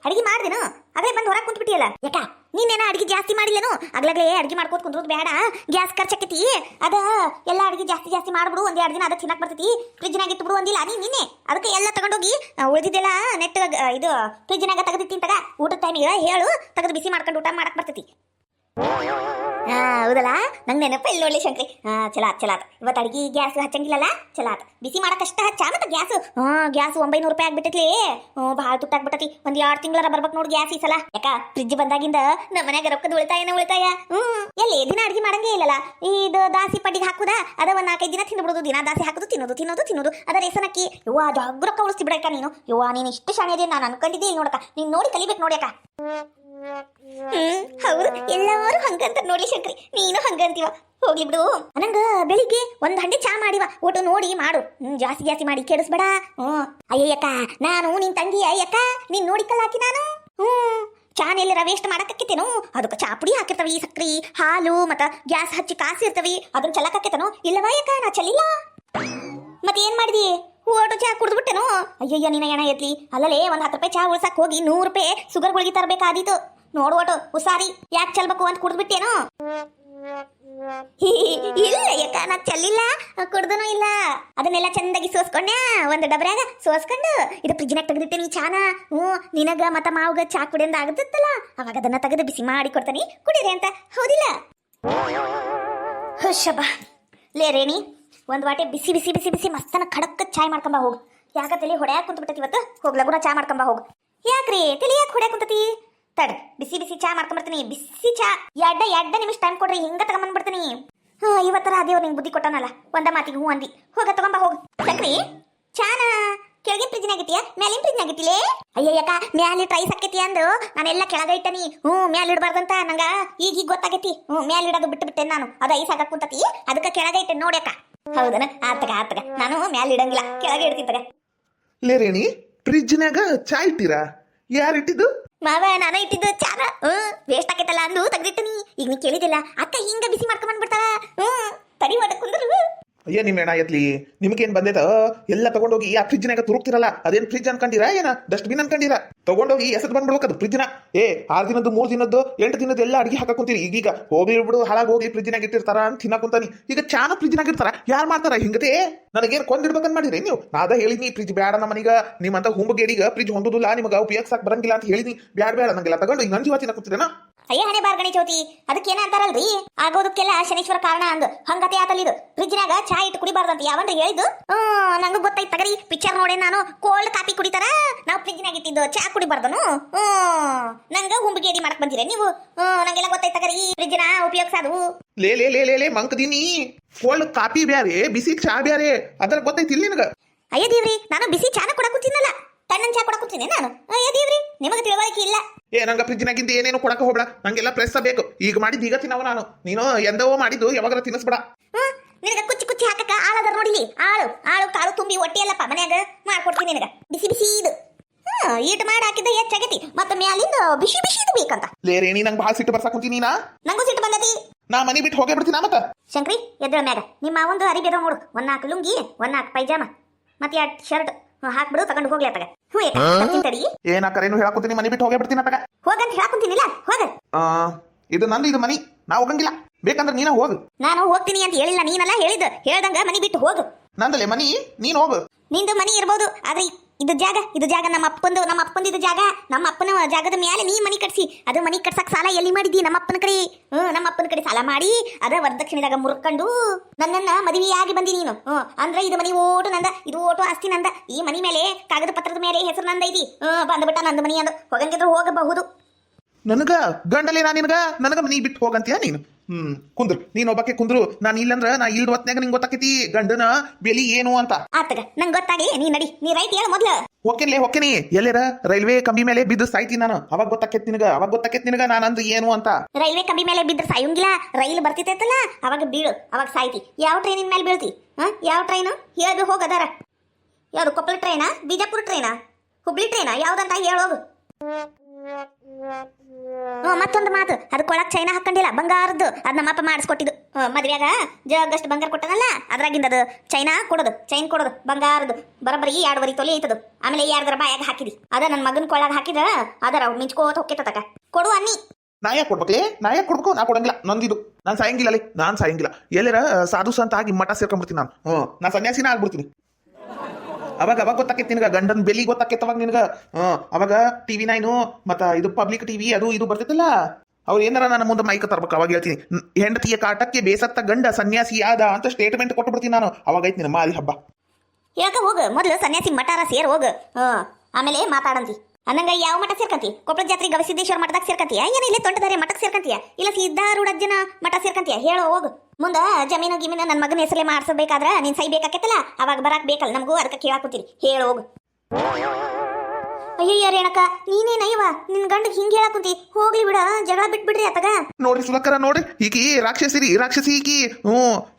ಅಡಿಗೆ ಮಾಡ್ದೇನು ಅದೇ ಬಂದು ಹೊರಗೆ ಕುಂತ್ಬಿಟ್ಟಿಯಲ್ಲ ಯಾಕ ನೀನೇನ ಅಡಿಗೆ ಜಾಸ್ತಿ ಮಾಡಿಲ್ಲೇನು ಆಗ್ಲಾಗ್ಲೇ ಅಡಿಗೆ ಮಾಡ್ಕೋತ ಕುಂದ್ರೋದು ಬೇಡ ಗ್ಯಾಸ್ ಖರ್ಚಾಕೈತಿ ಅದ ಎಲ್ಲ ಅಡಿಗೆ ಜಾಸ್ತಿ ಜಾಸ್ತಿ ಮಾಡ್ಬಿಡು ಒಂದ್ 2 ದಿನ ಅದ ತಿನ್ನಕ್ ಬರ್ತೈತಿ ಫ್ರಿಜ್ನಾಗ ಇಟ್ಟು ಬಿಡು ಒಂದಿಲ್ಲ ನಿನ್ನೆ ಅದಕ್ಕೆ ಎಲ್ಲ ತಗೊಂಡೋಗಿ ಉಳಿದಿದ್ದೆಲ್ಲ ನೆಟ್ ಇದು ಫ್ರಿಜ್ನಾಗ ತೆಗೆದಿತ್ತೀನಿ ತಗ ಊಟದ ಟೈಮಿಗೆ ಹೇಳು ತೆಗೆದು ಬಿಸಿ ಮಾಡ್ಕೊಂಡು ಊಟ ಮಾಡಕ್ ಬರ್ತೈತಿ ಹೌದಲ್ಲ ನಂಗೆ ನೆನಪ ಇಲ್ಲಿ ನೋಡ್ಲಿ ಶಂಕ್ರಿ ಚಲಾತ್ ಇವತ್ತು ಅಡಿಗೆ ಗ್ಯಾಸ್ ಹಚ್ಚಂಗಿಲ್ಲಲ್ಲ ಚಲಾತ್ ಬಿಸಿ ಮಾಡಕ್ಕಷ್ಟ ಹಚ್ಚ ಮತ್ತೆ ಗ್ಯಾಸ್ 900 ರೂಪಾಯಿ ಆಗ್ಬಿಟ್ಟೈತಿ ಭಾಳ ತುಟ್ಟಾಗ್ಬಿಟ್ಟತಿ ಒಂದ್ 2 ತಿಂಗಳರ ಬರ್ಬೇಕು ನೋಡಿ ಗ್ಯಾಸ್ ಈ ಸಲ ಯಾಕ ಫ್ರಿಜ್ ಬಂದಾಗಿಂದ ನಮ್ಮ ಮನ್ಯಾಗ ರೊಕ್ಕದ ಉಳಿತಾಯ ಎಲ್ಲಿ ದಿನ ಅಡಿಗೆ ಮಾಡಂಗೇ ಇಲ್ಲಲ್ಲ ಇದು ದಾಸಿ ಪಡ್ಡಿಗೆ ಹಾಕುದ ಅದ ಒಂದ್ 4-5 ದಿನ ತಿಂದ್ಬಿಡುದು ದಿನ ದಾಸಿ ಹಾಕುದು ತಿನ್ನೋದು ಅದ ರೇಷನ್ ಅಕ್ಕಿ ಯವ್ವ ಜಗ್ಗ ರೊಕ್ಕ ಉಳಿಸ್ತಿ ಬಿಡಕ್ಕ ನೀನು ಇಷ್ಟು ಶಾಣೆ ಅದೇ ನಾನು ಅನ್ಕೊಂಡಿದ್ದೆ ಇಲ್ಲಿ ನೋಡಕ ನೀನ್ ನೋಡಿ ಕಲಿಬೇಕು ನೋಡ್ಯಾಕ ಹೌದು ಎಲ್ಲರೂ ಹಂಗಂತ ನೋಡಿ ಶಂಕ್ರಿ ನೀನು ಹಂಗಂತೀವ ಹೋಗ್ಲಿ ಬಿಡು ನಂಗ ಬೆಳಿಗ್ಗೆ ಒಂದ್ ಹಂಡೆ ಚಾ ಮಾಡಿವ ಊಟ ನೋಡಿ ಮಾಡು ಜಾಸ್ತಿ ಮಾಡಿ ಕೆಡಿಸ್ಬೇಡ ಅಯ್ಯಕ್ಕ ನಾನು ನಿನ್ ತಂಗಿ ಅಯ್ಯಕ್ಕ ನೀನ್ ನೋಡಿ ಕಲ್ಲಾಕಿ ನಾನು ಚಾನೆಲ್ಲ ವೇಸ್ಟ್ ಮಾಡಕ್ಕೇತೇನು ಅದಕ್ಕೆ ಚಾ ಪುಡಿ ಹಾಕಿರ್ತವಿ ಸಕ್ರಿ ಹಾಲು ಮತ್ತ ಗ್ಯಾಸ್ ಹಚ್ಚಿ ಕಾಸಿರ್ತವಿ ಅದನ್ನ ಚಲಕಕ್ಕೇತನು ಇಲ್ಲವಾ ಅಯ್ಯಕ್ಕ ನಾ ಚಲಿಲ್ಲ ಮತ್ತೆ ಏನ್ ಮಾಡಿದಿ ಓಟು ಚಾ ಕುಡ್ದ್ಬಿಟ್ಟೆನು ಅಯ್ಯಯ್ಯ ನೀನ ಏನ ಎತ್ಲಿ ಅಲ್ಲಲೇ ಒಂದ್ 10 ರೂಪಾಯಿ ಚಾ ಉಳ್ಸಕ್ ಹೋಗಿ 100 ರೂಪಾಯಿ ಸುಗರ್ ಗುಳಿಗೆ ತರಬೇಕಾದೀತು ನೋಡು ಒಟ್ಟು ಹುಷಾರಿ ಯಾಕೆ ಚಲ್ಬೇಕು ಅಂತ ಕುಡ್ದ್ಬಿಟ್ಟೇನು ಇಲ್ಲ ಯಾಕ ನಾ ಚಲ್ಲಿಲ್ಲ ಕುಡ್ದನು ಇಲ್ಲ ಅದನ್ನೆಲ್ಲ ಚಂದಾಗಿ ಸೋಸ್ಕೊಂಡ್ಯಾ ಒಂದ್ ಡಬ್ರ್ಯಾಗ ಸೋಸ್ಕೊಂಡು ಇದು ಫ್ರಿಜ್ನಾಗ ತೆಗೆದಿಟ್ಟೆ ನೀ ಚಾನ ನಿನಗ ಮತ್ತ ಮಾವುಗ ಚಾ ಕುಡಿಯಂದ ಆಗತ್ತಲ್ಲ ಅವಾಗ ಅದನ್ನ ತೆಗೆದು ಬಿಸಿ ಮಾಡಿ ಕೊಡ್ತಾನಿ ಕುಡೀರಿ ಅಂತ ಹೌದಿಲ್ಲ ಹುಷಬ ಲೇ ರೇಣಿ ಒಂದ್ ವಾಟೆ ಬಿಸಿ ಮಸ್ತನ ಖಡಕ್ ಚಾಯ್ ಮಾಡ್ಕೊಂಬ ಹೋಗು ಯಾಕ ತಲೆ ಹೊಡ್ಯಾಕ ಕುಂತ್ಬಿಟ್ಟತಿ ಇವತ್ತು ಹೋಗ್ಲಗುನ ಚಾ ಮಾಡ್ಕೊಂಬ ಹೋಗು ಯಾಕ್ರಿ ತಲೆ ಯಾಕೆ ಹೊಡ್ಯಾಕ ಕುಂತತಿ ತಡ್ ಬಿಸಿ ಚಾ ಮಾಡ್ಕೊಂಬರ್ತೀನಿ ಬಿಸಿ ಚಾ ಎಡ್ಡ ನಿಮಿಷ ಟೈಮ್ ಕೊಡ್ರಿ ಹಿಂಗ ತಗೊಂಬಂದ್ಬಿಡ್ತೀನಿ ಇವತ್ತರ ಅದೇವ್ ನಿಂಗೆ ಬುದ್ಧಿ ಕೊಟ್ಟಾನಲ್ಲ ಒಂದ ಮಾತಿಗೆ ಹೂ ಅಂದಿ ಹೋಗ ತಗೊಂಬ ಹೋಗು ಸಕ್ರಿ ಚಾನ ಕೆಳಗಿನ ಫ್ರಿಜ್ನಾಗ ಇಟ್ಟಿಯ ಮ್ಯಾಲಿನ ಫ್ರಿಜ್ನಾಗ ಇಟ್ಟಿಲೆ ಅಯ್ಯಯ್ಯಕ್ಕ ಮ್ಯಾಲಿ ಟ್ರೈ ಸಕ್ಕೈತಿ ಅಂದು ನಾನೆಲ್ಲ ಕೆಳಗ ಇಟ್ಟನಿ ಮ್ಯಾಲ ಇಡಬಾರ್ದಂತ ನಂಗ ಈಗ ಗೊತ್ತಾಗೈತಿ ಮ್ಯಾಲ ಇಡೋದು ಬಿಟ್ಟೆ ನಾನು ಅದು ಐಸ್ ಹಾಕಕ್ ಕುಂತತಿ ಅದಕ್ಕೆ ಕೆಳಗ ಇಟ್ಟೆ ನೋಡ್ಯಾಕ ಹೌದನ ಆತಗ ನಾನು ಮ್ಯಾಲ ಇಡಂಗಿಲ್ಲ ಕೆಳಗೆ ಇಡ್ತೀನಿ ಲೇ ರೇಣಿ ಫ್ರಿಜ್ನಾಗ ಚಾ ಇಟ್ಟಿರಾ ಯಾರು ಇಟ್ಟಿದ್ದು ಮಾವ ನಾನ ಇಟ್ಟಿದ್ದು ಚಾನ ವೇಸ್ಟ್ ಆಕೈತಲ್ಲ ಅಂದು ತೆಗ್ದಿಟ್ಟನಿ ಈಗ ನೀ ಕೇಳಿದಿಲ್ಲ ಅಕ್ಕ ಹಿಂಗ ಬಿಸಿ ಮಾಡ್ಕೊಂಡ್ ಬಂದ್ಬಿಡ್ತಾಳ ತಡಿ ಒಡ ಕುಂದ್ರು ಅಯ್ಯ ನಿಮ್ಮ ಎಣ ಎತ್ಲಿ ನಿಮ್ಗೇನ್ ಬಂದೈತ ಎಲ್ಲ ತಗೊಂಡೋಗಿ ಆ ಫ್ರಿಜ್ನಾಗ ತುರುಕ್ತಿರಲ್ಲ ಅದೇನ್ ಫ್ರಿಜ್ ಅನ್ಕೊಂಡಿರಾ ಏನ ಡಸ್ಟ್ಬಿನ್ ಅನ್ಕೊಂಡಿರಾ ತಗೊಂಡೋಗಿ ಎಸತ್ ಬಂದ್ಬಿಡ್ಬೇಕದು ಫ್ರಿಜ್ನ 6 ದಿನದ್ದು 3 ದಿನದ್ದು 8 ದಿನದ್ದು ಎಲ್ಲ ಅಡಿಗೆ ಹಾಕುಂತೀರಿ ಈಗೀಗ ಹೋಗ್ಲಿ ಬಿಡು ಹಾಳಾಗಿ ಹೋಗಿ ಫ್ರಿಜ್ನಾಗ ಇಟ್ಟಿರ್ತಾರ ಅಂತ ತಿನ್ನಕುಂತಾನಿ ಈಗ ಚಾನ ಫ್ರಿಜ್ನಾಗ ಇರ್ತಾರ ಯಾರು ಮಾಡ್ತಾರ ಹಿಂಗತೆ ನನಗೇನ್ ಕೊಂದಿಡ್ಬೇಕಂತ ಮಾಡಿದ್ರಿ ನೀವು ನಾದ ಹೇಳಿದ್ನಿ ಫ್ರಿಜ್ ಬೇಡ ನಮ್ಮನೀಗ ನಿಮ್ಮಂತ ಹುಂಬಗೇಡಿಗ ಫ್ರಿಜ್ ಹೊಂದುದಿಲ್ಲ ನಿಮಗೆ ಉಪಯೋಗಿಸಕ್ ಬರಂಗಿಲ್ಲ ಅಂತ ಹೇಳಿದ್ನಿ ಬೇಡ ನಂಗೆಲ್ಲ ತಗೊಂಡು ಈಗ ನಂಜೀವ ತಿನ್ನಕುಂತೀರೇನ ಅಯ್ಯ ಹಣೆ ಬಾರ್ಗಣಿ ಚೌತಿ ಅದಕ್ಕೇನ ಅಂತಾರಲ್ರಿ ಆಗೋದಕ್ಕೆಲ್ಲ ಶನೇಶ್ವರ ಕಾರಣ ಅಂದು ಹಂಗತೆ ಆತಲ್ಲಿದು ಫ್ರಿಜ್ನಾಗ ಚಾ ಇಟ್ಟು ಕುಡಿಬಾರ್ದಂತ ಯಾವನ್ರಿ ಹೇಳಿದ್ದು ನಂಗೂ ಗೊತ್ತಾಯ್ತು ತಗರಿ ಪಿಕ್ಚರ್ ನೋಡೇ ನಾನು ಕೋಲ್ಡ್ ಕಾಫಿ ಕುಡಿತಾರ ನಾವು ಫ್ರಿಜ್ನಾಗ ಇಟ್ಟಿದ್ದು ಚಾ ಕುಡಿಬಾರ್ದನು ನಂಗ ಹುಂಬಗೇಡಿ ಮಾಡಕ್ ಬಂದಿರ ನೀವು ನಂಗೆಲ್ಲ ಗೊತ್ತಾಯ್ತು ತಗರಿ ಫ್ರಿಜ್ನ ಉಪಯೋಗಿಸೋದು ಲೇ ಮಂಕದೀನಿ ಕೋಲ್ಡ್ ಕಾಫಿ ಬ್ಯಾರೆ ಬಿಸಿ ಚಾ ಬ್ಯಾರೆ ಅದರ ಗೊತ್ತೈತಿಲ್ಲ ನಿನಗ ಅಯ್ಯ ದೇವ್ರಿ ನಾನು ಬಿಸಿ ಚಾನ ಕೊಡಕ್ ಕೂತಿನಲ್ಲ ತಣ್ಣನ್ ಚಾ ಕೊಡಕ್ ಕೂತೀನಿ ನಾನು ಅಯ್ಯ ದೇವ್ರಿ ನಿಮಗೆ ತಿಳುವಳಿಕೆ ಇಲ್ಲ ನಂಗ ಫ್ರಿಜ್ನಾಗಿಂದ ಏನೇನು ಕೊಡಕ ಹೋಗ್ಬೇಡ ನಂಗೆಲ್ಲ ಪ್ರೆಸ್ ಬೇಕು ಈಗ ಮಾಡಿದ್ದು ಈಗ ತಿನ್ನವ ನಾನು ನೀನು ಎಂದವೋ ಮಾಡಿದ್ದು ಯಾವಾಗಾರ ತಿನ್ನಿಸ್ಬೇಡ ನಿನಗ ಕುಚ್ಚಿ ಹಾಕಕ್ಕ ಆಳದ ನೋಡಿಲಿ ಆಳು ಕಾಳು ತುಂಬಿ ಹೊಟ್ಟೆ ಅಲ್ಲಪ್ಪ ಮನ್ಯಾಗ ಮಾಡ್ಕೊಡ್ತೀನಿ ನಿನಗ ಬಿಸಿ ಇದು ಈಟ್ ಮಾಡಿ ಹಾಕಿದ್ದ ಹೆಚ್ಚಾಗೈತಿ ಮತ್ತೆ ಮ್ಯಾಲಿಂದ ಬಿಸಿ ಇದು ಬೇಕಂತ ಲೇ ರೇಣಿ ನಂಗೆ ಭಾಳ ಸಿಟ್ಟು ಬರ್ಸಾಕ್ ಕುಂತೀನಿ ನಂಗೂ ಸಿಟ್ಟು ಬಂದತಿ ನಾ ಮನಿ ಬಿಟ್ಟು ಹೋಗೇ ಬಿಡ್ತೀನಿ ಮತ್ತ ಶಂಕ್ರಿ ಎದ್ರ ಮ್ಯಾಗ ನಿಮ್ಮ ಒಂದು ಅರಿಬಿ ಅದಾವ ನೋಡು 4 ಲುಂಗಿ 4 ಪೈಜಾಮ ಮತ್ತೆ 2 ಶರ್ಟ್ ಹಾಕ್ಬಿಡು ತಗೊಂಡು ಹೋಗ್ಲಿ ಅತ್ತಾಗ ತಡಿ ಏನ ಕರೇನು ಹೇಳಾಕುಂತೀನಿ ಮನಿ ಬಿಟ್ಟು ಹೋಗೇ ಬಿಡ್ತೀನಿ ಅತ್ತಾಗ ಹೋಗಂತ ಹೇಳಾಕುಂತೀನಿಲ್ಲ ಹೋಗ ಇದು ನಂದು ಇದು ಮನಿ ನಾ ಹೋಗಂಗಿಲ್ಲ ಬೇಕಂದ್ರೆ ನೀನ ಹೋಗು ನಾನು ಹೋಗ್ತೀನಿ ಅಂತ ಹೇಳಿಲ್ಲ ನೀನಲ್ಲ ಹೇಳ್ದಂಗ ಮನಿ ಬಿಟ್ಟು ಹೋಗು ನಂದಲ್ಲೇ ಮನಿ ನೀನ್ ಹೋಗು ನಿಂದು ಮನಿ ಇರ್ಬೋದು ಆದ್ರೆ ಇದು ಜಾಗ ನಮ್ಮ ಅಪ್ಪಂದು ಇದು ಜಾಗ ನಮ್ಮ ಅಪ್ಪನ ಜಾಗದ ಮೇಲೆ ನೀ ಮನಿ ಕಟ್ಸಿ ಅದು ಮನಿ ಕಟ್ಸಕ್ ಸಾಲ ಎಲ್ಲಿ ಮಾಡಿದಿ ನಮ್ಮ ಅಪ್ಪನ ಕಡೆ ಸಾಲ ಮಾಡಿ ಅದ ವರದಕ್ಷಿಣೆದಾಗ ಮುರ್ಕೊಂಡು ನನ್ನನ್ನ ಮದುವೆಯಾಗಿ ಬಂದಿ ನೀನು ಅಂದ್ರೆ ಇದು ಮನಿ ಓಟು ನಂದ ಇದು ಓಟು ಆಸ್ತಿ ನಂದ ಈ ಮನಿ ಮೇಲೆ ಕಾಗದ ಪತ್ರದ ಮೇಲೆ ಹೆಸರು ನಂದ ಐತಿ ಬಂದ್ಬಿಟ್ಟ ನಂದು ಮನಿ ಅಂದು ಹೋಗಂಗಿದ್ರು ಹೋಗಬಹುದು ನನಗ ಗಂಡಲೇ ನನಗ ಮನಿ ಬಿಟ್ಟು ಹೋಗಂತೀಯ ನೀನು ಕುಂದ್ರು ನೀನ್ ಒಬ್ಬಕ್ಕೆ ಕುಂದ್ರು ನಾನು ಇಲ್ಲಂದ್ರ ನಾ ಇಲ್ದ ಹೊತ್ನ್ಯಾಗ ನಿಂಗೆ ಗೊತ್ತಾಕೈತಿ ಗಂಡನ ಬೆಲಿ ಏನು ಅಂತ ಆತಗ ನಂಗೆ ಗೊತ್ತಾಗಿ ನೀ ನಡಿ ನೀ ರೈಟ್ ಹೇಳ ಮೊದ್ಲು ಹೊಕ್ಕೇನಿ ಎಲ್ಲೇರ ರೈಲ್ವೆ ಕಂಬಿ ಮೇಲೆ ಬಿದ್ದು ಸಾಯ್ತಿ ನಾನು ಅವಾಗ ಗೊತ್ತಾಕೈತಿ ನಿನಗ ನಾನಂದು ಏನು ಅಂತ ರೈಲ್ವೆ ಕಂಬಿ ಮೇಲೆ ಬಿದ್ದು ಸಾಯೋಂಗಿಲ್ಲ ರೈಲ್ ಬರ್ತಿತ್ತಲ್ಲ ಅವಾಗ ಬೀಳು ಅವಾಗ ಸಾಯ್ತಿ ಯಾವ ಟ್ರೈನಿನ ಮೇಲೆ ಬೀಳ್ತಿ ಯಾವ ಟ್ರೈನು ಹೇಳು ಹೋಗದಾರ ಯಾವ್ದು ಕೊಪ್ಪಳ ಟ್ರೈನಾ ಬಿಜಾಪುರ ಟ್ರೈನಾ ಹುಬ್ಳಿ ಟ್ರೈನಾ ಯಾವ್ದಂತ ಹೇಳೋಗು ಮತ್ತೊಂದು ಮಾತು, ಅದು ಕೊಳಕ್ ಚೈನಾ ಹಾಕೊಂಡಿಲ್ಲ, ಬಂಗಾರದ್ದು. ಅದ್ ನಮ್ಮಪ್ಪ ಮಾಡಿಸ್ಕೊಟ್ಟಿದ್ದು ಮದ್ವೆಯಾಗ ಜಗಷ್ಟು ಬಂಗಾರ ಕೊಟ್ಟನಲ್ಲ, ಅದ್ರಾಗಿಂದ ಅದು ಚೈನಾ ಕೊಡೋದು, ಚೈನ್ ಕೊಡೋದು ಬಂಗಾರದ್ದು. ಬರೋಬ್ಬರಿ 2.5 ತೊಲೆ ಐತದು. ಆಮೇಲೆ 2 ಬಾಯಾಗ ಹಾಕಿದಿ, ಅದ ನನ್ನ ಮಗನ ಕೊಳಾಗ ಹಾಕಿದ, ಅದರ ಮಿಂಚ್ಕೋತ ಹೊಕ್ಕೇತಕ. ಕೊಡು ಅನ್ನಿ. ನಾ ಯಾಕೆ ಕೊಡ್ಬೇಕಲೇ? ನಾ ಯಾಕೆ ಕೊಡ್ಬೇಕು? ನಾ ಕೊಡಂಗಿಲ್ಲ, ನಂದಿದು. ನಾನು ಸಾಯಂಗಿಲ್ಲ ಅಲ್ಲೇ, ನಾನು ಸಾಯಂಗಿಲ್ಲ. ಎಲ್ಲರ ಸಾಧು ಸಂತ ಆಗಿ ಮಠ ಸೇರ್ಕೊಂಡ್ಬಿಡ್ತೀನಿ ನಾನು. ನಾ ಸನ್ಯಾಸಿನ ಆಗ್ಬಿಡ್ತೀನಿ. ಅವಾಗ ಗೊತ್ತಾಕೈತಿ ನಿನಗ, ಗಂಡನ ಬೆಲಿ ಗೊತ್ತಾಕೈತೆ ಅವಾಗ ನಿನಗ. ಅವಾಗ TV9 ಮತ್ತ ಇದು ಪಬ್ಲಿಕ್ ಟಿವಿ ಅದು ಇದು ಬರ್ತೈತಲ್ಲ, ಅವ್ರು ಏನಾರ ನನ್ನ ಮುಂದೆ ಮೈಕ್ ತರ್ಬೇಕು. ಅವಾಗ ಹೇಳ್ತೀನಿ, ಹೆಂಡತಿಯ ಕಾಟಕ್ಕೆ ಬೇಸತ್ತ ಗಂಡ ಸನ್ಯಾಸಿ ಆದ ಅಂತ ಸ್ಟೇಟ್ಮೆಂಟ್ ಕೊಟ್ಟು ಬಿಡ್ತೀನಿ ನಾನು. ಅವಾಗ ಐತಿ ನಿಮ್ಮ ಮಾಲಿ ಹಬ್ಬ. ಯಾಕ ಹೋಗು, ಮೊದಲು ಸನ್ಯಾಸಿ ಮಠಾರ ಸೇರ್ ಹೋಗು, ಆಮೇಲೆ ಮಾತಾಡಂತಿ. ಅನ್ನಂಗ ಯಾವ ಮಠ ಸೇರ್ಕಂತಿ? ಕೊಪ್ಪಳ ಜಾತ್ರೆ ಗವಿಸಿದ್ದೇಶ್ವರ ಮಠದಾಗ ಸೇರ್ಕಂತೀಯ, ಏನ ಇಲ್ಲೇ ತೊಂಟದಾರೆ ಮಠಕ್ಕೆ ಸೇರ್ಕಂತೀಯ, ಇಲ್ಲ ಸಿದ್ಧಾರೂಢಜ್ಜನ ಮಠ ಸೇರ್ಕಂತೀಯ? ಹೇಳೋ ಹೋಗು. ಮುಂದ ಜಮೀನು ಗಿಮೀನು ನನ್ನ ಮಗನ ಹೆಸರೇ ಮಾಡ್ಸಬೇಕಾದ್ರ ನೀನ್ ಸೈ ಬೇಕಾಕೈತಲ್ಲ, ಅವಾಗ ಬರಾಕ್ ಬೇಕಲ್ಲ ನಮಗೂ, ಅದಕ್ಕೆ ಕೇಳಾಕುತ್ತೀರಿ. ಹೇಳೋ ಹೋಗು. ಅಯ್ಯಯ್ಯ ರೇಣಕ, ನೀನೇನಯ್ಯವ ನಿನ್ ಗಂಡ ಹಿಂಗ್ ಹೇಳಾಕುಂತಿ? ಹೋಗ್ಲಿ ಬಿಡ, ಜಗಳ ಬಿಟ್ಬಿಡ್ರಿ ಅತಗ. ನೋಡ್ರಿ ಸುಲಕರ, ನೋಡ್ರಿ ಈಕಿ ರಾಕ್ಷಸಿ ಈಕಿ.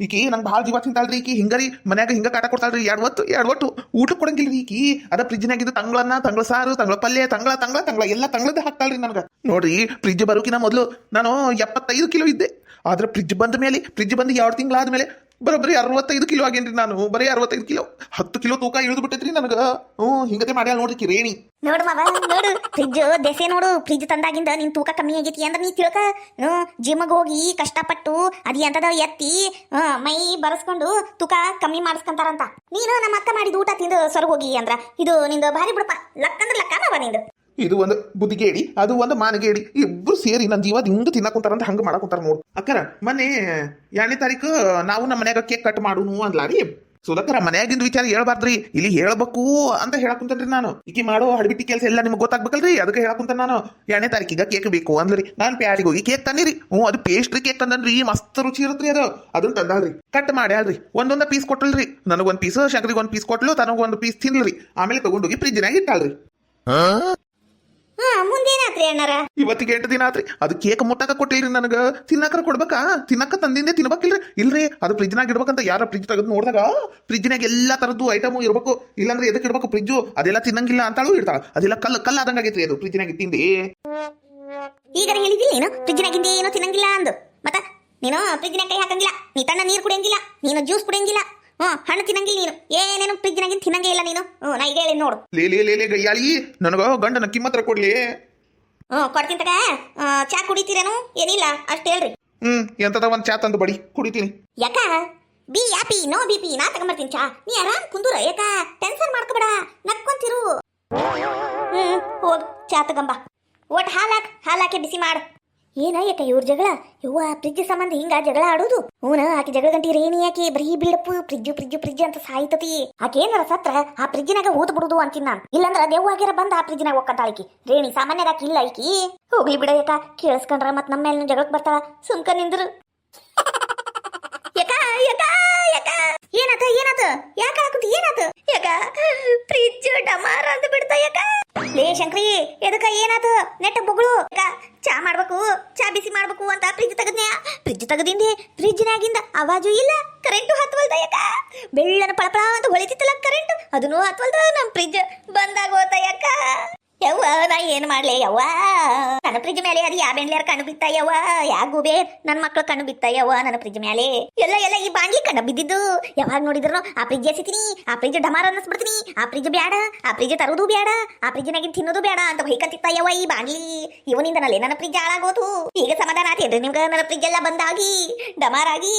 ಈಕಿ ನಂಗೆ ಭಾಳ ಜೀವ ತಿಂತಾಳ್ರಿ ಈಕಿ. ಹಿಂಗರಿ ಮನ್ಯಾಗ ಹಿಂಗ ಕಾಟ ಕೊಡ್ತಾಳ್ರಿ. 2 ಹೊತ್ತು ಊಟ ಕೊಡಂಗಿಲ್ರಿ ಈಕಿ. ಅದ ಫ್ರಿಜ್ನಾಗಿದ್ದು ತಂಗಳ ಸಾರು, ತಂಗಳ ಪಲ್ಯ, ತಂಗಳ ಎಲ್ಲ ತಂಗಳದ ಹಾಕ್ತಾಳ್ರಿ ನನಗ. ನೋಡ್ರಿ ಫ್ರಿಜ್ ಬರೋಕಿನ ಮೊದಲು ನಾನು 75 ಕಿಲೋ ಇದ್ದೆ. ಆದ್ರೆ ಫ್ರಿಜ್ ಬಂದ 2 ತಿಂಗಳಾದ್ಮೇಲೆ ಬರೋಬ್ಬರಿ 65 ಕಿಲೋ ಆಗೇನ್ರಿ ನಾನು. ಬರೀ 65 ಕಿಲೋ, 10 ಕಿಲೋ ತೂಕ ಇಳಿದು ಬಿಟ್ಟೈತ್ರಿ ನನಗ. ಹಿಂಗತೆ ಮಾಡ್ಯಾಳ ನೋಡ್ರಿ ರೇಣಿ. ನೋಡು ಮಾವ, ನೋಡು ಫ್ರಿಜ್ ದೆಸೆ ನೋಡು. ಫ್ರಿಜ್ ತಂದಾಗಿಂದ ನಿನ್ ತೂಕ ಕಮ್ಮಿ ಆಗೈತಿ ಅಂದ್ರೆ ನೀ ತಿಳ್ಕ. ಜಿಮ್ಗೆ ಹೋಗಿ ಕಷ್ಟಪಟ್ಟು ಅದಿ ಅಂತದ ಎತ್ತಿ ಮೈ ಬರೆಸ್ಕೊಂಡು ತೂಕ ಕಮ್ಮಿ ಮಾಡಿಸ್ಕೊಂತಾರಂತ. ನೀನು ನಮ್ಮ ಅಕ್ಕ ಮಾಡಿದ ಊಟ ತಿಂದು ಸೊರಗ ಹೋಗಿ ಅಂದ್ರ ಇದು ನಿಂದು ಭಾರಿ ಬಿಡಪ್ಪ. ಲಕ್ಕ ಅಂದ್ರೆ ಲಕ್ಕ ಮಾವ ನಿಂದು. ಇದು ಒಂದು ಬುದ್ಧಿಗೇಡಿ, ಅದು ಒಂದು ಮಾನಗೇಡಿ. ಇಬ್ರು ಸೇರಿ ನನ್ನ ಜೀವ ಹಿಂಗ ತಿನ್ನಕುಂತಾರಂತ ಹಂಗ ಮಾಡಕುಂತಾರ ನೋಡು. ಅಕ್ಕರ ಮೊನ್ನೆ 2ನೇ ತಾರೀಕು ನಾವು ನಮ್ಮ ಮನ್ಯಾಗ ಕೇಕ್ ಕಟ್ ಮಾಡುನು ಅಂದ್ಲಾರಿ. ಸುಲಕರ ಮನ್ಯಾಗಿಂದ ವಿಚಾರ ಹೇಳ್ಬಾರ್ದ್ರಿ, ಇಲ್ಲಿ ಹೇಳ್ಬೇಕು ಅಂತ ಹೇಳಕುಂತನ್ರಿ ನಾನು. ಈಕಿ ಮಾಡೋ ಹಡಬಿಟ್ಟಿ ಕೆಲಸ ಎಲ್ಲ ನಿಮ್ಗೆ ಗೊತ್ತಾಗ್ಬೇಕಲ್ರಿ, ಅದಕ್ಕೆ ಹೇಳಕುಂತ ನಾನು. 2ನೇ ತಾರೀಕಿಗೆ ಕೇಕ್ ಬೇಕು ಅಂದ್ರಿ. ನಾನು ಪ್ಯಾಡಿಗೆ ಹೋಗಿ ಕೇಕ್ ತನ್ನಿರಿ. ಅದು ಪೇಸ್ಟ್ರಿ ಕೇಕ್ ತಂದನ್ರಿ, ಮಸ್ತ್ ರುಚಿ ಇರುತ್ರಿ ಅದು. ಅದನ್ನ ತಂದಾಳ್ರಿ, ಕಟ್ ಮಾಡ್ಯಾಳ್ರಿ. ಒಂದೊಂದ ಪೀಸ್ ಕೊಟ್ಟಲ್ರಿ. ನನಗೊಂದು ಪೀಸ್, ಶಂಕರಿಗೆ 1 ಪೀಸ್ ಕೊಟ್ಲು, ತನಗೊಂದು ಪೀಸ್ ತಿನ್ಲ್ರಿ. ಆಮೇಲೆ ತಗೊಂಡೋಗಿ ಫ್ರಿಜ್ನಾಗ ಇಟ್ಟಾಳ್ರಿ. ಮುಂದೇನಾತ್ರಿ ಅಣ್ಣಾರ? ಇವತ್ತಿಗೆ 8 ದಿನ ಆತ್ರಿ. ಅದು ಕೇಕ್ ಮುಟ್ಟಾಕ ಕೊಟ್ಟಿಲ್ರಿ ನನಗ. ತಿನ್ನಕರ ಕೊಡ್ಬೇಕಾ? ತಿನ್ನಕ ತಂದಿಂದೆ ತಿನ್ಬೇಕಿಲ್ರಿ. ಇಲ್ರಿ, ಅದು ಫ್ರಿಜ್ನಾಗ ಇಡ್ಬೇಕಂತ ಯಾರ ಫ್ರಿಜ್ ತೆಗೆದು ನೋಡಿದಾಗ ಫ್ರಿಜ್ನಾಗ ಎಲ್ಲಾ ತರದ್ದು ಐಟಮ್ ಇರ್ಬೇಕು. ಇಲ್ಲಾಂದ್ರೆ ಎದಕ್ಕೆ ಇಡ್ಬೇಕು ಫ್ರಿಜ್ಜು? ಅದೆಲ್ಲ ತಿನ್ನಂಗಿಲ್ಲ ಅಂತಾಳು ಇಡ್ತಾಳ. ಅದೆಲ್ಲ ಕಲ್ಲ ಆದಂಗಾಗೈತ್ರಿ ಅದು ಫ್ರಿಜ್ನಾಗ ಇಟ್ಟಿಂದಿ. ಈಗ ಹೇಳಿದಿಲ್ಲ ನೀನು ಫ್ರಿಜ್ನಾಗಿಂದ ಏನೋ ತಿನ್ನಂಗಿಲ್ಲ ಅಂದು. ಮತ್ತ ನೀನು ಫ್ರಿಜ್ನಾಗ ಕೈ ಹಾಕಂಗಿಲ್ಲ, ನೀ ತಣ್ಣ ನೀರು ಕುಡಿಯಂಗಿಲ್ಲ, ನೀನು ಜ್ಯೂಸ್ ಕುಡಿಯಂಗಿಲ್ಲ, ಹಣ್ಣು ತಿನ್ನಂಗಿಲ್ಲ, ನೀನು ಏನೇನು ಫ್ರಿಜ್ನಾಗಿಂದ ತಿನ್ನಂಗೇ ಇಲ್ಲ ನೀನು. ನಾ ಈಗ ಹೇಳಿ ನೋಡು. ಲೇ ಗಯ್ಯಾಳಿ, ನನಗ ಗಂಡನ ಕಿಮ್ಮತ್ರ ಕೊಡ್ಲಿ. ಕೊಡ್ತೀನಿ ತಗ. ಚಾ ಕುಡಿತೀರೇನು? ಏನಿಲ್ಲ ಅಷ್ಟು ಹೇಳ್ರಿ. ಎಂತದ ಒಂದ್ ಚಾ ತಂದು ಬಡಿ, ಕುಡಿತೀನಿ. ಯಾಕ ಬಿ ನೋ BP ನಾ ತಗೊಂಬರ್ತೀನಿ ಚಾ. ನೀ ಆರಾಮ್ ಕುಂದೂರ, ಯಾಕ ಟೆನ್ಷನ್ ಮಾಡ್ಕೋಬೇಡ, ನಕ್ಕೊಂತಿರು. ಹೋಗ್ ಚಾ ತಗೊಂಬ. ಒಟ್ಟು ಹಾಲಾಕಿ ಬಿಸಿ ಮಾಡು. ಏನ ಯಾಕ ಇವ್ರ ಜಗಳ? ಇವ್ವ ಫ್ರಿಜ್ ಸಂಬಂಧ ಹಿಂಗ ಜಗಳ ಆಡೋದು? ಆಕಿ ಜಗಳ ಗಂಟಿ ರೇಣಿ ಆಕಿ ಬರೀ ಬಿಡಪ್ಪು ಫ್ರಿಜ್ ಅಂತ ಸಾಯ್ತತಿ. ಆಕೆ ಏನಾರ ಸತ್ರ ಆ ಫ್ರಿಜ್ನಾಗ ಹೂತ್ ಬಿಡುದು ಅಂತೀನಿ ನಾನು. ಇಲ್ಲಂದ್ರ ದೆವ್ವಾಗಿರ ಬಂದ ಆ ಫ್ರಿಜ್ನಾಗ ಒಕ್ಕಂತಾಳಿಕಿ ರೇಣಿ. ಸಾಮಾನ್ಯದಾಗ ಇಲ್ಲ ಐಕಿ. ಹೋಗ್ಲಿ ಬಿಡ ಯಾಕ, ಕೇಳಿಸ್ಕೊಂಡ್ರ ಮತ್ ನಮ್ಮ ಮೇಲೆ ಜಗಳಕ್ ಬರ್ತಾಳ. ಸುಮ್ಕ ನಿಂದ್ರು. ಏನಾತ ಯಾಕ ಹಾಕುತ್ತಿ? ಏನಾತ ಯಾಕ? ಫ್ರಿಜ್ ಡಮಾರ ಅಂತ ಬಿಡ್ತಾ ಯಾಕ? ಲೇ ಶಂಕ್ರಿ, ಎದಕ್ಕ ಏನಾತ? ನೆಟ್ಟ ಬೊಗಳು ಚಾ ಮಾಡ್ಬೇಕು, ಚಾ ಬಿಸಿ ಮಾಡ್ಬೇಕು ಅಂತ ಫ್ರಿಜ್ ತೆಗದಿಂದೆ. ಫ್ರಿಜ್ನಾಗಿಂದ ಅವಾಜು ಇಲ್ಲ, ಕರೆಂಟು ಹತ್ವಲ್ದ ಯಾಕ? ಬೆಳ್ಳನ ಪಳಪಳ ಅಂತ ಹೊಳಿತಿತ್ತಲ್ಲ ಕರೆಂಟ್, ಅದನ್ನು ಹತ್ವಲ್ದ. ನಮ್ ಫ್ರಿಜ್ ಬಂದಾಗೋತ ಯಾಕ? ಯವ್ವ ನಾ ಏನ್ ಮಾಡ್ಲಿ ಯವ್ವ? ನನ್ನ ಫ್ರಿಜ್ ಮೇಲೆ ಅದು ಯಾ ಬೆಂಡ್ಲಿಯಾರ ಕಣ್ಣು ಬಿತ್ತ ಯವ್ವ? ಯಾ ಗೂಬೆ ನನ್ನ ಮಕ್ಳು ಕಣ್ಣು ಬಿತ್ತ ಯವ್ವ ನನ್ನ ಫ್ರಿಜ್ ಮೇಲೆ? ಎಲ್ಲ ಈ ಬಾಂಡ್ಲಿ ಕಣ್ಣು ಬಿದ್ದಿದ್ದು. ಯಾವಾಗ ನೋಡಿದ್ರು ಆ ಫ್ರಿಜ್ ಎಸಿತೀನಿ, ಆ ಫ್ರಿಜ್ ಡಮಾರ ಅನ್ನಿಸ್ಬಿಡ್ತೀನಿ. ಆ ಫ್ರಿಜ್ ಬ್ಯಾಡ, ಆ ಫ್ರಿಜ್ ತರೋದು ಬ್ಯಾಡ, ಆ ಫ್ರಿಜ್ನಾಗಿನ್ ತಿನ್ನೋದು ಬೇಡ ಅಂತ ಹೊಯ್ಕಂತಿತ್ತ ಯವ್ವ ಈ ಬಾಂಡ್ಲಿ. ಇವನಿಂದನಲ್ಲೇ ನನ್ನ ಫ್ರಿಜ್ ಹಾಳಾಗೋದು. ಈಗ ಸಮಾಧಾನ ಆತೇನ್ರಿ ನಿಮ್ಗೆ? ನನ್ನ ಫ್ರಿಜ್ ಎಲ್ಲ ಬಂದಾಗಿ ಡಮಾರಾಗಿ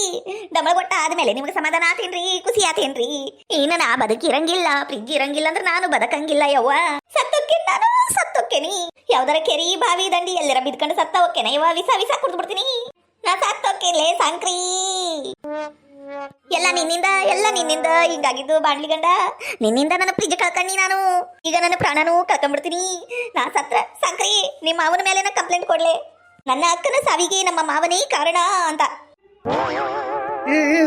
ಡಮಳಗೊಟ್ಟ ಆದ್ಮೇಲೆ ನಿಮ್ಗೆ ಸಮಾಧಾನ ಆತೇನ್ರಿ? ಖುಷಿ ಆತೇನ್ರಿ? ಇನ್ನ ನಾ ಬದುಕಿರಂಗಿಲ್ಲ, ಫ್ರಿಜ್ ಇರಂಗಿಲ್ಲ ಅಂದ್ರೆ ನಾನು ಬದುಕಂಗಿಲ್ಲ ಯವ್ವ. ಸತ್ತೋಕ್ಕೇನಿ ಯಾವ್ದಾರ ಕೆರಿ ಬಾವಿ ದಂಡಿ ಎಲ್ಲರ ಬಿದ್ಕೊಂಡು ಸತ್ತ ಹೋಕ್ಕೇನ ಇವ? ವಿಸ ಕುಡ್ದು ಬಿಡ್ತೀನಿ ನಾ. ಸತ್ತೋಕ್ಕೇನ್ಲೇ ಸಂಕ್ರಿ. ಎಲ್ಲ ನಿನ್ನಿಂದ ಹಿಂಗಾಗಿದ್ದು ಬಾಣ್ಲಿ ಗಂಡ. ನಿನ್ನಿಂದ ನನ್ನ ಫ್ರಿಜ್ ಕಳ್ಕಂಡಿ ನಾನು. ಈಗ ನನ್ನ ಪ್ರಾಣನೂ ಕಳ್ಕೊಂಡ್ಬಿಡ್ತೀನಿ ನಾ ಸತ್ರ. ಸಂಕ್ರಿ, ನಿಮ್ಮ ಮಾವನ ಮೇಲೆ ನಾ ಕಂಪ್ಲೇಂಟ್ ಕೊಡ್ಲೆ? ನನ್ನ ಅಕ್ಕನ ಸಾವಿಗೆ ನಮ್ಮ ಮಾವನೇ ಕಾರಣ ಅಂತ.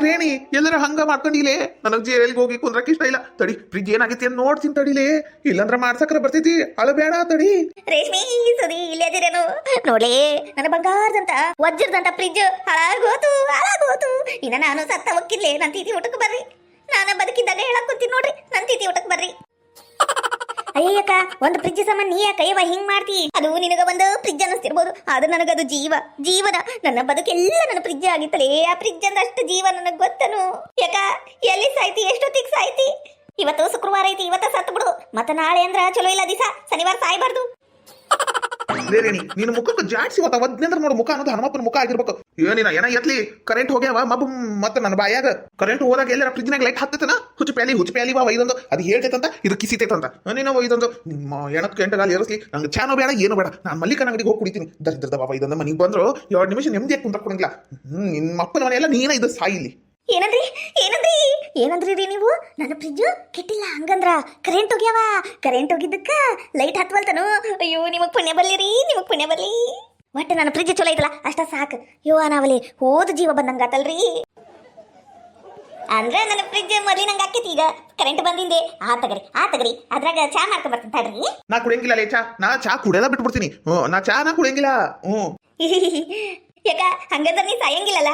ರೇಣಿ, ಎಲ್ಲರ ಹಂಗ ಮಾಡ್ಕೊಂಡಿಲೇ. ನನಗ್ ಜೈಲಿಗೆ ಹೋಗಿ ಕುಂದ್ರಕ್ಕೆ ಇಷ್ಟ ಇಲ್ಲ. ತಡಿ, ಫ್ರಿಜ್ ಏನಾಗೈತಿ ಅಂತ ನೋಡ್ತೀನಿ ತಡಿಲೇ. ಇಲ್ಲಂದ್ರ ಮಾಡ್ಸಕ್ರ ಬರ್ತೈತಿ, ಅಳಬೇಡ ತಡಿ. ರೇಷ್ಮಿ ಸುದಿ ಇಲ್ಲದಿರೇನು ನೋಡ್ಲೇ, ನನ್ನ ಬಂಗಾರದಂತ ವಜ್ರದಂತ ಫ್ರಿಜ್ ಹಾಳಾಗೋತು. ಇನ್ನ ನಾನು ಸತ್ತ ಹೋಗಿರ್ಲೇ. ನನ್ನ ತೀತಿ ಊಟಕ್ಕೆ ಬರ್ರಿ. ನಾನು ಬದುಕಿದ್ದಾನೆ ಹೇಳಕ್ ಕುಂತೀನಿ ನೋಡ್ರಿ. ನನ್ನ ತೀತಿ ಊಟಕ್ಕೆ ಬರ್ರಿ. ಅಯ್ಯಕ್ಕ ಒಂದು ಫ್ರಿಜ್ ಸಾಮಾನ್ ನೀ ಯಾಕ ಅಯ್ಯವ ಹಿಂಗ್ ಮಾಡ್ತಿ ಅದು ನಿನಗ ಒಂದು ಫ್ರಿಜ್ ಅನ್ನಿಸ್ತಿರ್ಬೋದು ಆದ್ರೆ ನನಗದು ಜೀವನ ನನ್ನ ಬದುಕೆಲ್ಲ ನನ್ನ ಫ್ರಿಜ್ ಆಗಿತ್ತಲೇ ಆ ಫ್ರಿಜ್ ಅಂದಷ್ಟು ಜೀವ ನನಗ್ ಗೊತ್ತನು ಯಾಕ ಎಲ್ಲಿ ಸಾಯ್ತಿ ಎಷ್ಟೊತ್ತಿಗೆ ಸಾಯ್ತಿ ಇವತ್ತು ಶುಕ್ರವಾರ ಐತಿ ಇವತ್ತ ಸತ್ತು ಬಿಡು ಮತ್ತ ನಾಳೆ ಅಂದ್ರ ಚಲೋ ಇಲ್ಲ ದಿವಸ ಶನಿವಾರ ಸಾಯ್ಬಾರ್ದು ರೇಣಿ ನಿನ್ನ ಮುಖಕ್ಕೆ ಜಾಡ್ಸಿ ಹೊತ್ತ ಒದ್ನೆಂದ್ರ ನೋಡು ಮುಖ ಅನ್ನೋದು ಹನುಮಪ್ಪನ ಮುಖ ಆಗಿರ್ಬೇಕು ಏನ ಎತ್ಲಿ ಕರೆಂಟ್ ಹೋಗ್ಯಾವ ಮಬ್ಬ ಮತ್ತೆ ನನ್ನ ಬಾಯಾಗ ಕರೆಂಟ್ ಹೋದಾಗ ಎಲ್ಲರ ಫ್ರಿಜ್ನಾಗ ಲೈಟ್ ಹತ್ತತನ ಹುಚ್ಚು ಪ್ಯಾಲಿ ಬಾ ಒಯ್ದೊಂದು ಅದು ಹೇಳ್ತೈತಂತ ಇದು ಕಿಸಿತೈತಂತ ನೀನು ಒಯ್ದೊಂದು ನಿಮ್ಮ ಎಣತ್ ಗಂಟೆಗಾಲ ಏರಿಸ್ಲಿ ನಂಗೆ ಚಾನೋ ಬೇಡ ಏನು ಬೇಡ ನಾನು ಮಲ್ಲಿಕನ ಅಂಗಡಿಗೆ ಹೋಗಿ ಕುಡಿತೀನಿ ದರಿದ್ರದ ಬಾಬಾ ಇದೊಂದು ಮನೆಗೆ ಬಂದ್ರು 2 ನಿಮಿಷ ನೆಮ್ಮದಿಯಾಗಿ ಕುಂತಕ್ಕೊಡಂಗಿಲ್ಲ ನಿಮ್ಮ ಅಪ್ಪನ ಮನೆಯೆಲ್ಲ ನೀನ ಇದು ಸಾಯಿಲಿ ಏನಂದ್ರಿ ರೀ ನೀವು ನನ್ನ ಫ್ರಿಜ್ ಕೆಟ್ಟಿಲ್ಲ ಹಂಗಂದ್ರ ಕರೆಂಟ್ ಹೋಗಿದ್ದಕ್ಕ ಲೈಟ್ ಹತ್ವಲ್ತನು ಅಯ್ಯೋ ನಿಮಗ್ ಪುಣ್ಯ ಬರ್ಲಿ ಒಟ್ಟು ನನ್ನ ಫ್ರಿಜ್ ಚಲೋ ಐತಲ್ಲ ಅಷ್ಟ ಸಾಕು ನಾವಲ್ಲಿ ಹೋದ ಜೀವ ಬಂದಂಗಾತಲ್ರಿ ಅಂದ್ರ ನನ್ನ ಫ್ರಿಜ್ ಮೊದ್ಲಿ ನಂಗೆ ಆಕೈತಿ ಈಗ ಕರೆಂಟ್ ಬಂದಿಂದೆ ಆತಗರಿ ಅದ್ರಾಗ ಚಾ ಮಾಡ್ಕೊಂಡ್ ಬರ್ತೀನಿ ತಡ್ರಿ ನಾ ಕುಡಿಯಂಗಿಲ್ಲ ಲೇ ಚಾ ನಾ ಚಾ ಕುಡಿಯೋದ ಬಿಟ್ಬಿಡ್ತೀನಿ ನಾ ಕುಡಿಯಂಗಿಲ್ಲ ಯಾಕ ಹಂಗಂದ್ರ ನೀ ಸಾಯಂಗಿಲ್ಲಲ್ಲ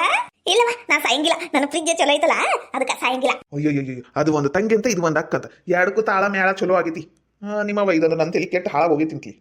ಇಲ್ಲವ ನಾ ಸಾಯಂಗಿಲ್ಲ ನನ್ನ ಫ್ರಿಜ್ ಚಲೋ ಐತಲ್ಲ ಅದಕ್ಕ ಸಾಯಂಗಿಲ್ಲ ಅಯ್ಯೋ ಅದು ಒಂದು ತಂಗಿ ಅಂತ ಇದು ಒಂದು ಅಕ್ಕ ಅಂತ ಎರಡಕ್ಕೂ ತಾಳ ಮೇಳ ಚಲೋ ಆಗೈತಿ ನಿಮ್ಮವ ಇದೊಂದು ನನ್ನ ತಲೆ ಕೆಟ್ಟ ಹಾಳಾಗಿ ಹೋಗಿ ತಿಂತಿ